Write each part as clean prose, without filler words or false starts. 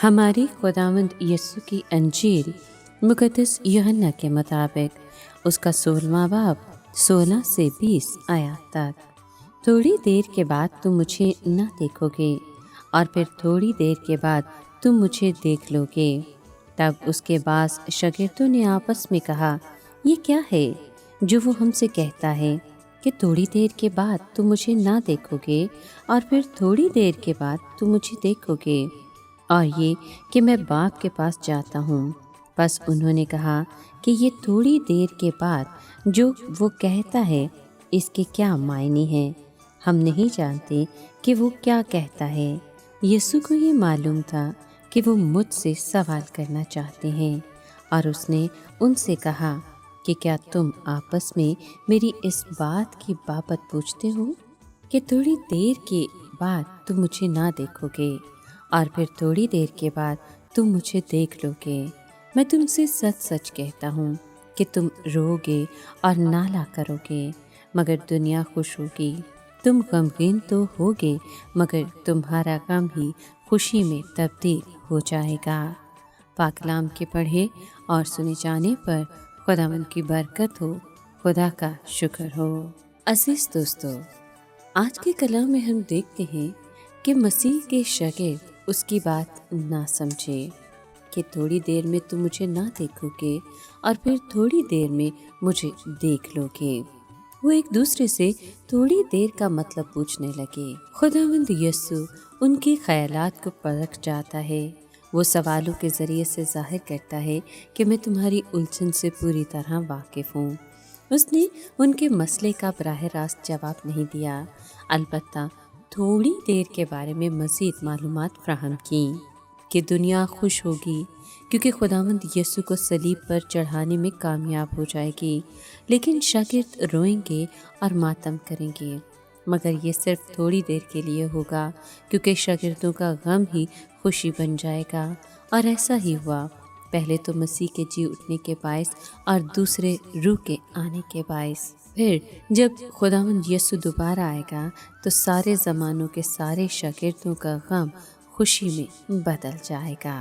ہماری خداوند یسوع کی انجیل مقدس یوحنا کے مطابق اس کا 16واں باب 16 سے 20 آیات تک۔ تھوڑی دیر کے بعد تم مجھے نہ دیکھو گے اور پھر تھوڑی دیر کے بعد تم مجھے دیکھ لو گے۔ تب اس کے بعض شاگردوں نے آپس میں کہا، یہ کیا ہے جو وہ ہم سے کہتا ہے کہ تھوڑی دیر کے بعد تم مجھے نہ دیکھو گے اور پھر تھوڑی دیر کے بعد تم مجھے دیکھو گے، اور یہ کہ میں باپ کے پاس جاتا ہوں۔ بس انہوں نے کہا کہ یہ تھوڑی دیر کے بعد جو وہ کہتا ہے اس کے کیا معنی ہیں؟ ہم نہیں جانتے کہ وہ کیا کہتا ہے۔ یسوع کو یہ معلوم تھا کہ وہ مجھ سے سوال کرنا چاہتے ہیں، اور اس نے ان سے کہا کہ کیا تم آپس میں میری اس بات کی بابت پوچھتے ہو کہ تھوڑی دیر کے بعد تم مجھے نہ دیکھو گے اور پھر تھوڑی دیر کے بعد تم مجھے دیکھ لو گے؟ میں تم سے سچ سچ کہتا ہوں کہ تم رو گے اور نالہ کرو گے، مگر دنیا خوش ہوگی۔ تم غمگین تو ہوگے، مگر تمہارا غم ہی خوشی میں تبدیل ہو جائے گا۔ پاک کلام کے پڑھے اور سنے جانے پر خداوند کی برکت ہو، خدا کا شکر ہو۔ عزیز دوستو، آج کے کلام میں ہم دیکھتے ہیں کہ مسیح کے شاگرد اس کی بات نہ سمجھے کہ تھوڑی دیر میں تم مجھے نہ دیکھو گے اور پھر تھوڑی دیر میں مجھے دیکھ لو گے۔ وہ ایک دوسرے سے تھوڑی دیر کا مطلب پوچھنے لگے۔ خداوند یسوع ان کے خیالات کو پرکھ جاتا ہے۔ وہ سوالوں کے ذریعے سے ظاہر کرتا ہے کہ میں تمہاری الجھن سے پوری طرح واقف ہوں۔ اس نے ان کے مسئلے کا براہ راست جواب نہیں دیا، البتہ تھوڑی دیر کے بارے میں مزید معلومات فراہم کی کہ دنیا خوش ہوگی کیونکہ خداوند یسوع کو صلیب پر چڑھانے میں کامیاب ہو جائے گی، لیکن شاگرد روئیں گے اور ماتم کریں گے، مگر یہ صرف تھوڑی دیر کے لیے ہوگا کیونکہ شاگردوں کا غم ہی خوشی بن جائے گا۔ اور ایسا ہی ہوا، پہلے تو مسیح کے جی اٹھنے کے باعث اور دوسرے روح کے آنے کے باعث۔ پھر جب خداوند یسوع دوبارہ آئے گا تو سارے زمانوں کے سارے شاگردوں کا غم خوشی میں بدل جائے گا۔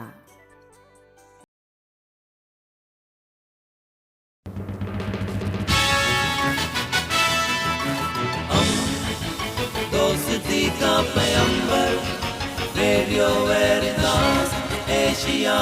دوستی کا پیمبر، ریڈیو ویریتاس ایشیا۔